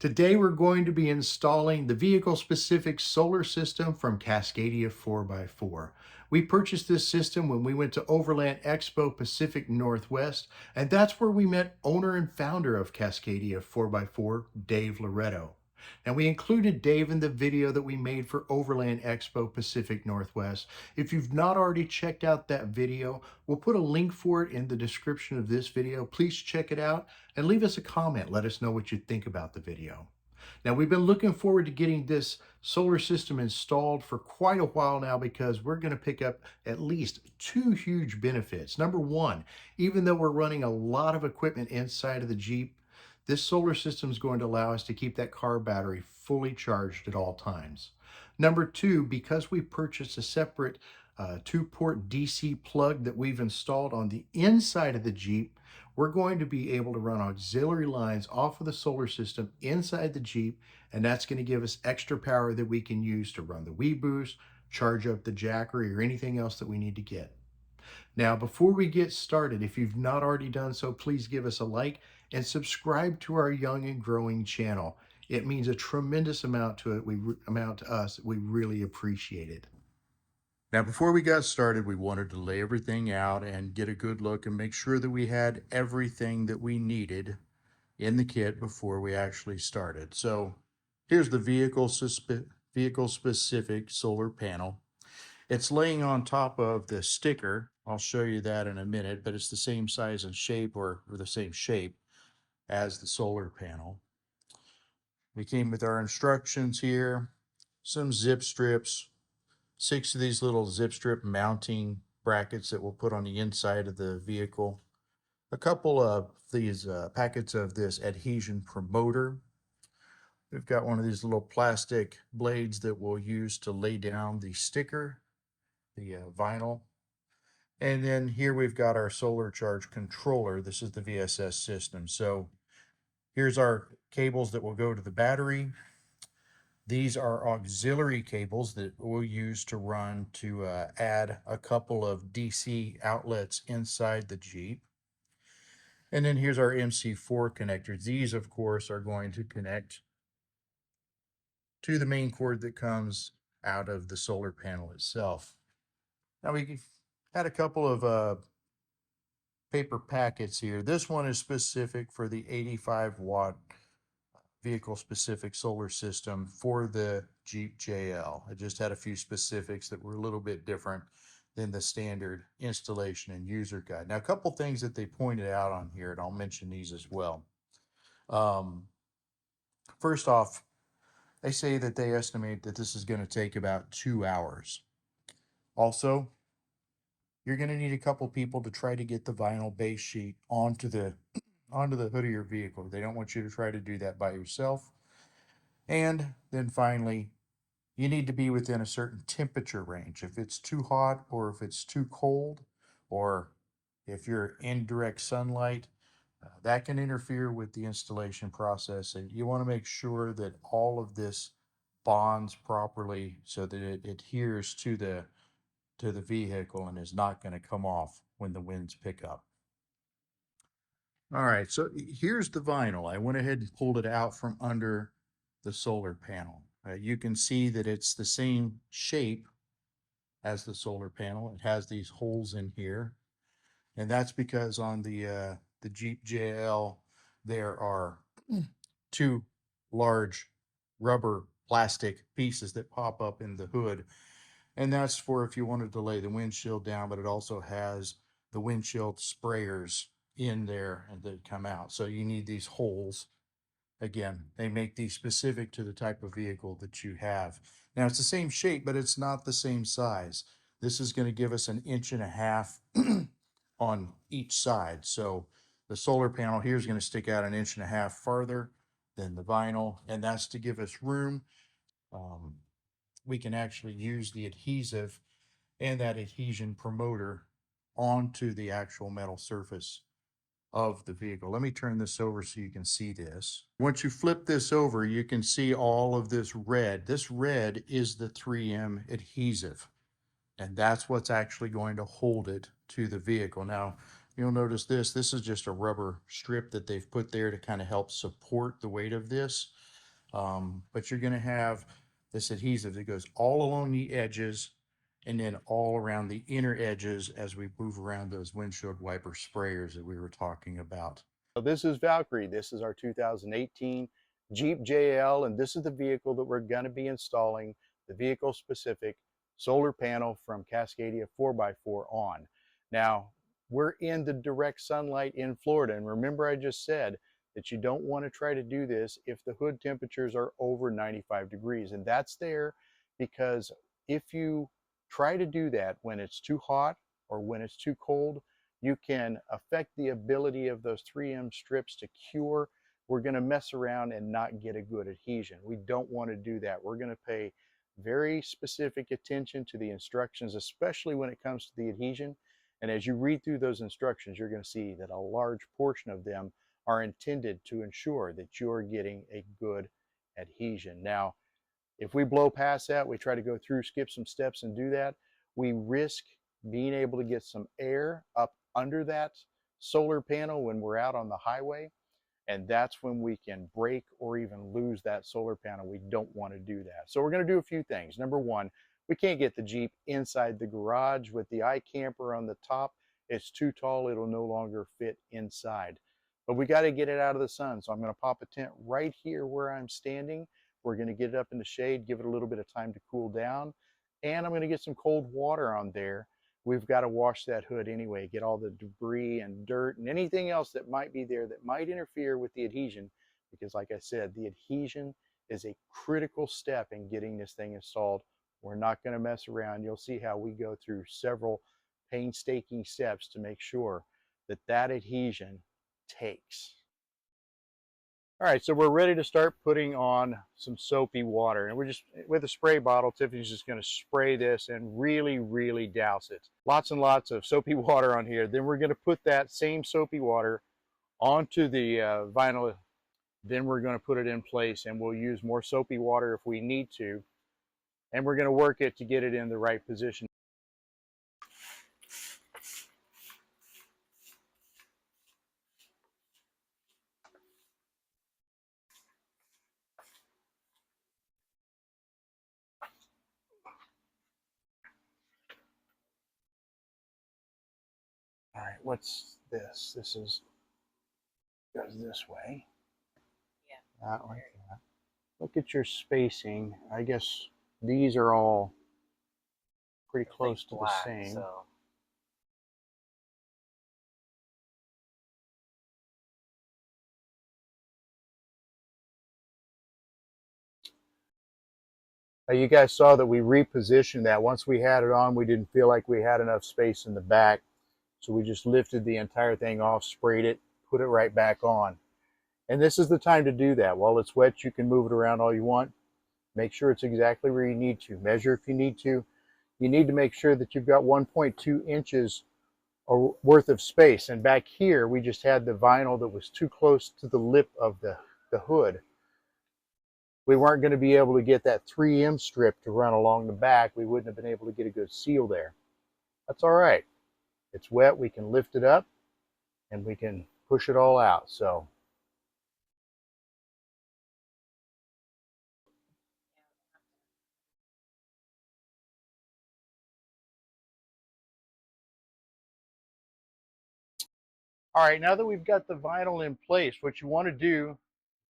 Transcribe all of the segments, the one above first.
Today we're going to be installing the vehicle-specific solar system from Cascadia 4x4. We purchased this system when we went to Overland Expo Pacific Northwest, and that's where we met owner and founder of Cascadia 4x4, Dave Loretto. Now, we included Dave in the video that we made for Overland Expo Pacific Northwest. If you've not already checked out that video, we'll put a link for it in the description of this video. Please check it out and leave us a comment. Let us know what you think about the video. Now, we've been looking forward to getting this solar system installed for quite a while now because we're going to pick up at least two huge benefits. Number one, even though we're running a lot of equipment inside of the Jeep, this solar system is going to allow us to keep that car battery fully charged at all times. Number two, because we purchased a separate 2-port DC plug that we've installed on the inside of the Jeep, we're going to be able to run auxiliary lines off of the solar system inside the Jeep, and that's going to give us extra power that we can use to run the WeBoost, charge up the Jackery, or anything else that we need to get. Now, before we get started, if you've not already done so, please give us a like and subscribe to our young and growing channel. It means a tremendous amount to us. We really appreciate it. Now, before we got started, we wanted to lay everything out and get a good look and make sure that we had everything that we needed in the kit before we actually started. So here's the vehicle-specific solar panel. It's laying on top of the sticker. I'll show you that in a minute, but it's the same size and shape or the same shape as the solar panel. We came with our instructions here, some zip strips, 6 of these little zip strip mounting brackets that we'll put on the inside of the vehicle, a couple of these packets of this adhesion promoter. We've got one of these little plastic blades that we'll use to lay down the sticker, the vinyl. And then here we've got our solar charge controller. This is the VSS system. So here's our cables that will go to the battery. These are auxiliary cables that we'll use to run to add a couple of DC outlets inside the Jeep. And then here's our MC4 connectors. These, of course, are going to connect to the main cord that comes out of the solar panel itself. Now, we had a couple of paper packets here. This one is specific for the 85-watt vehicle-specific solar system for the Jeep JL. I just had a few specifics that were a little bit different than the standard installation and user guide. Now, a couple things that they pointed out on here, and I'll mention these as well. First off, they say that they estimate that this is going to take about 2 hours. Also, you're going to need a couple people to try to get the vinyl base sheet onto the hood of your vehicle. They don't want you to try to do that by yourself. And then finally, you need to be within a certain temperature range. If it's too hot or if it's too cold, or if you're in direct sunlight, that can interfere with the installation process. And you want to make sure that all of this bonds properly so that it adheres to the vehicle and is not going to come off when the winds pick up. All right, so here's the vinyl. I went ahead and pulled it out from under the solar panel. You can see that it's the same shape as the solar panel. It has these holes in here, and that's because on the Jeep JL there are 2 large rubber plastic pieces that pop up in the hood, and that's for if you wanted to lay the windshield down, but it also has the windshield sprayers in there and they come out. So you need these holes. Again, they make these specific to the type of vehicle that you have. Now, it's the same shape, but it's not the same size. This is going to give us 1.5 inches on each side. So the solar panel here is going to stick out 1.5 inches farther than the vinyl, and that's to give us room. We can actually use the adhesive and that adhesion promoter onto the actual metal surface of the vehicle. Let me turn this over so you can see this. Once you flip this over, you can see all of this red. This red is the 3M adhesive, and that's what's actually going to hold it to the vehicle. Now, you'll notice this is just a rubber strip that they've put there to kind of help support the weight of this. But you're going to have this adhesive that goes all along the edges and then all around the inner edges as we move around those windshield wiper sprayers that we were talking about. So this is Valkyrie. This is our 2018 Jeep JL, and this is the vehicle that we're going to be installing the vehicle specific solar panel from Cascadia 4x4 on. Now, we're in the direct sunlight in Florida, and remember I just said that you don't want to try to do this if the hood temperatures are over 95 degrees, and that's there because if you try to do that when it's too hot or when it's too cold, you can affect the ability of those 3M strips to cure. We're going to mess around and not get a good adhesion. We don't want to do that. We're going to pay very specific attention to the instructions, especially when it comes to the adhesion. And as you read through those instructions, you're going to see that a large portion of them are intended to ensure that you're getting a good adhesion. Now, if we blow past that, we try to go through, skip some steps and do that, we risk being able to get some air up under that solar panel when we're out on the highway. And that's when we can break or even lose that solar panel. We don't want to do that. So we're going to do a few things. Number one, we can't get the Jeep inside the garage with the iCamper on the top. It's too tall. It'll no longer fit inside. But we got to get it out of the sun. So I'm going to pop a tent right here where I'm standing. We're going to get it up in the shade, give it a little bit of time to cool down. And I'm going to get some cold water on there. We've got to wash that hood anyway, get all the debris and dirt and anything else that might be there that might interfere with the adhesion. Because like I said, the adhesion is a critical step in getting this thing installed. We're not going to mess around. You'll see how we go through several painstaking steps to make sure that that adhesion takes. All right, so we're ready to start putting on some soapy water. And we're just, with a spray bottle, Tiffany's just gonna spray this and really, really douse it. Lots and lots of soapy water on here. Then we're gonna put that same soapy water onto the vinyl. Then we're gonna put it in place and we'll use more soapy water if we need to. And we're gonna work it to get it in the right position. All right, what's this? This goes this way. Yeah. That like that. Look at your spacing. I guess these are all pretty close to the same. So. You guys saw that we repositioned that. Once we had it on, we didn't feel like we had enough space in the back. So we just lifted the entire thing off, sprayed it, put it right back on. And this is the time to do that. While it's wet, you can move it around all you want. Make sure it's exactly where you need to. Measure if you need to. You need to make sure that you've got 1.2 inches worth of space. And back here, we just had the vinyl that was too close to the lip of the hood. We weren't going to be able to get that 3M strip to run along the back. We wouldn't have been able to get a good seal there. That's all right. It's wet. We can lift it up and we can push it all out. So all right, now that we've got the vinyl in place, what you want to do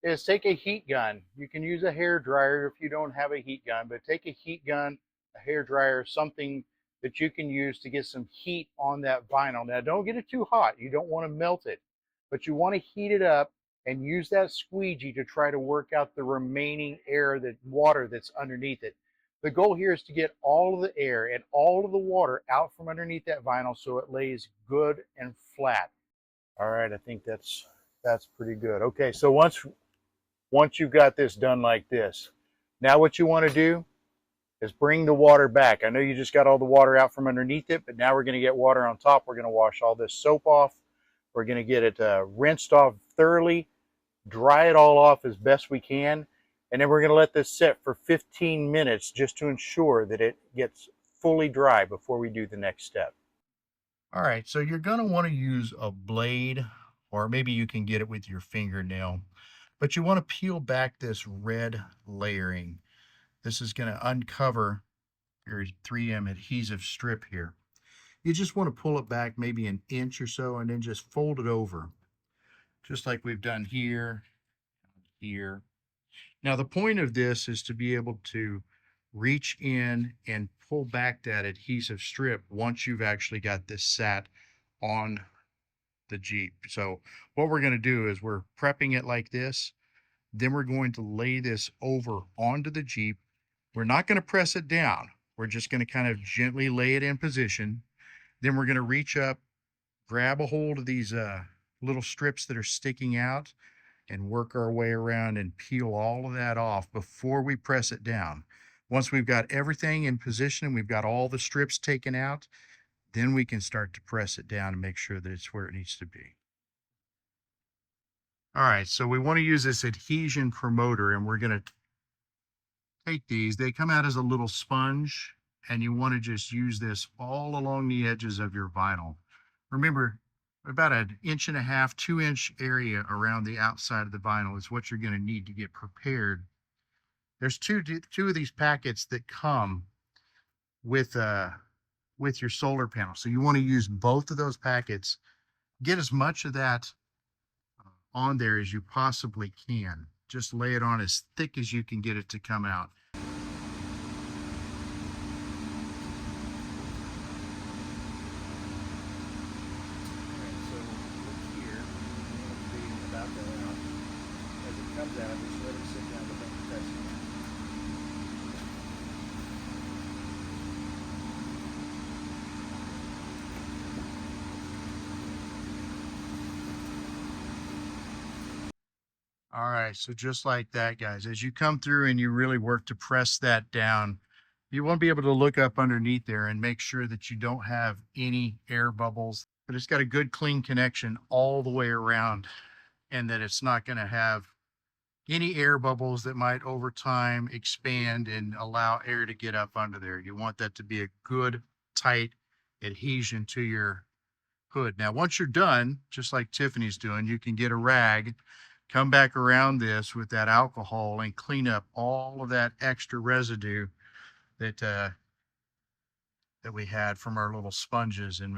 is take a heat gun. You can use a hair dryer if you don't have a heat gun, but take a heat gun, a hair dryer, something that you can use to get some heat on that vinyl. Now, don't get it too hot. You don't want to melt it, but you want to heat it up and use that squeegee to try to work out the remaining air, that water that's underneath it. The goal here is to get all of the air and all of the water out from underneath that vinyl so it lays good and flat. All right, I think that's pretty good. Okay, so once you've got this done like this, now what you want to do is bring the water back. I know you just got all the water out from underneath it, but now we're going to get water on top. We're going to wash all this soap off. We're going to get it rinsed off thoroughly, dry it all off as best we can, and then we're going to let this sit for 15 minutes just to ensure that it gets fully dry before we do the next step. All right, so you're going to want to use a blade, or maybe you can get it with your fingernail. But you want to peel back this red layering. This is going to uncover your 3M adhesive strip here. You just want to pull it back maybe an inch or so and then just fold it over, just like we've done here, here. Now, the point of this is to be able to reach in and pull back that adhesive strip once you've actually got this sat on the Jeep. So what we're going to do is we're prepping it like this. Then we're going to lay this over onto the Jeep. We're not going to press it down. We're just going to kind of gently lay it in position. Then we're going to reach up, grab a hold of these little strips that are sticking out and work our way around and peel all of that off before we press it down. Once we've got everything in position and we've got all the strips taken out, then we can start to press it down and make sure that it's where it needs to be. All right, so we want to use this adhesion promoter, and we're going to take these. They come out as a little sponge, and you want to just use this all along the edges of your vinyl. Remember, about an inch and a half, 2-inch area around the outside of the vinyl is what you're going to need to get prepared. There's two of these packets that come with your solar panel. So you want to use both of those packets. Get as much of that on there as you possibly can. Just lay it on as thick as you can get it to come out. All right, so just like that, guys, as you come through and you really work to press that down, you want to be able to look up underneath there and make sure that you don't have any air bubbles, but it's got a good clean connection all the way around, and that it's not going to have any air bubbles that might over time expand and allow air to get up under there. You want that to be a good, tight adhesion to your hood. Now, once you're done, just like Tiffany's doing, you can get a rag, come back around this with that alcohol and clean up all of that extra residue that that we had from our little sponges, and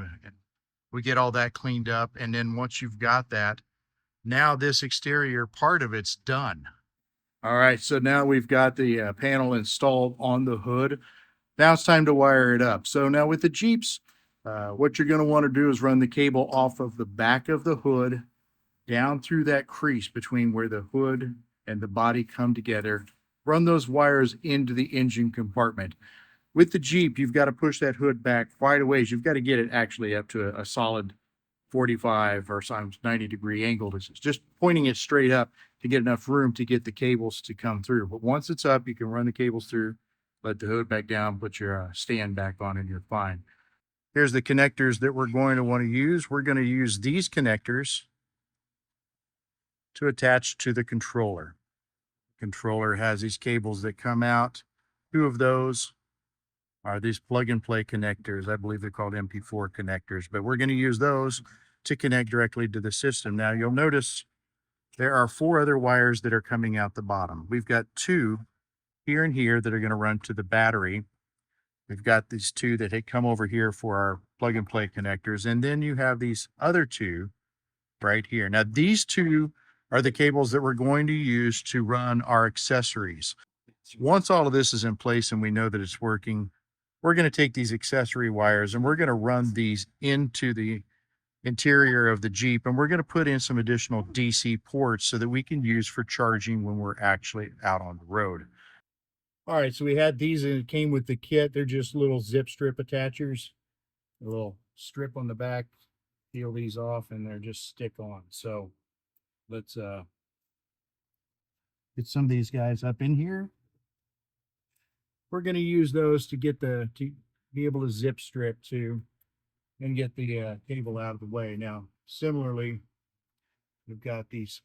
we get all that cleaned up. And then once you've got that, now this exterior part of it's done. All right, so now we've got the panel installed on the hood. Now it's time to wire it up. So now with the Jeeps, what you're going to want to do is run the cable off of the back of the hood down through that crease between where the hood and the body come together. Run those wires into the engine compartment. With the Jeep, you've got to push that hood back quite a ways. You've got to get it actually up to a solid 45 or sometimes 90-degree angle. It's just pointing it straight up to get enough room to get the cables to come through. But once it's up, you can run the cables through, let the hood back down, put your stand back on, and you're fine. Here's the connectors that we're going to want to use. We're going to use these connectors to attach to the controller. The controller has these cables that come out. 2 of those are these plug and play connectors. I believe they're called MP4 connectors, but we're going to use those to connect directly to the system. Now you'll notice there are 4 other wires that are coming out the bottom. We've got 2 here and here that are going to run to the battery. We've got these 2 that had come over here for our plug and play connectors. And then you have these other 2 right here. Now these 2 are the cables that we're going to use to run our accessories. Once all of this is in place and we know that it's working, we're going to take these accessory wires and we're going to run these into the interior of the Jeep, and we're going to put in some additional DC ports so that we can use for charging when we're actually out on the road. All right, so we had these and it came with the kit. They're just little zip strip attachers, a little strip on the back, peel these off and they're just stick on. So let's get some of these guys up in here. We're going to use those to get to be able to zip strip to and get the cable out of the way. Now, similarly, we've got these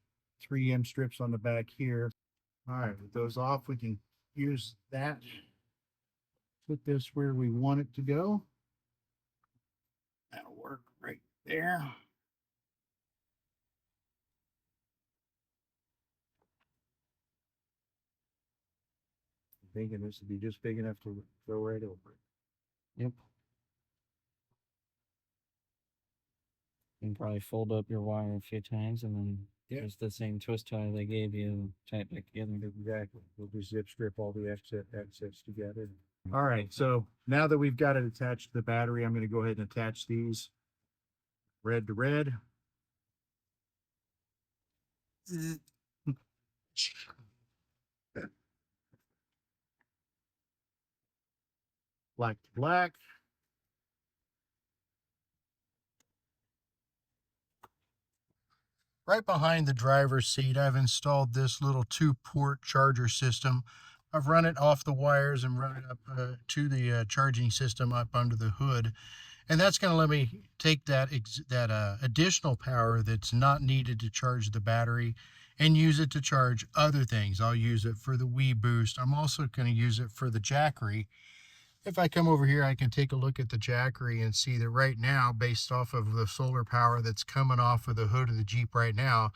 3M strips on the back here. All right, with those off, we can use that. Put this where we want it to go. That'll work right there. thinking this would be just big enough to go right over it. Yep. You can probably fold up your wire a few times and then use the same twist tie they gave you, tie it back together. Exactly. We'll just zip strip all the excess together. All right. So now that we've got it attached to the battery, I'm going to go ahead and attach these red to red. Black to black. Right behind the driver's seat, I've installed this little 2-port charger system. I've run it off the wires and run it up to the charging system up under the hood. And that's going to let me take that additional power that's not needed to charge the battery and use it to charge other things. I'll use it for the Wii Boost. I'm also going to use it for the Jackery. If I come over here, I can take a look at the Jackery and see that right now, based off of the solar power that's coming off of the hood of the Jeep right now,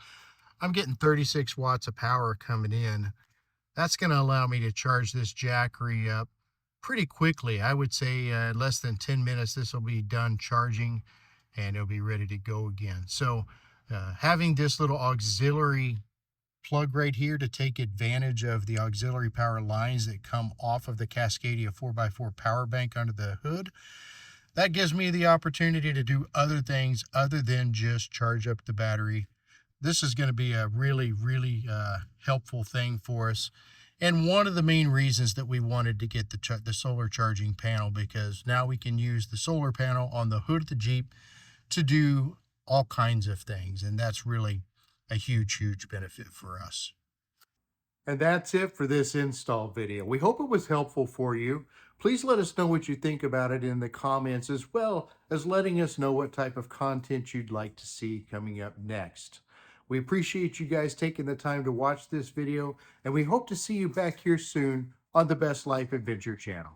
I'm getting 36 watts of power coming in. That's going to allow me to charge this Jackery up pretty quickly. I would say less than 10 minutes, this will be done charging and it'll be ready to go again. So having this little auxiliary plug right here to take advantage of the auxiliary power lines that come off of the Cascadia 4x4 power bank under the hood, that gives me the opportunity to do other things other than just charge up the battery. This is going to be a really, really helpful thing for us. And one of the main reasons that we wanted to get the solar charging panel, because now we can use the solar panel on the hood of the Jeep to do all kinds of things. And that's really a huge, huge benefit for us. And that's it for this install video. We hope it was helpful for you. Please let us know what you think about it in the comments, as well as letting us know what type of content you'd like to see coming up next. We appreciate you guys taking the time to watch this video, and we hope to see you back here soon on the Best Life Adventure channel.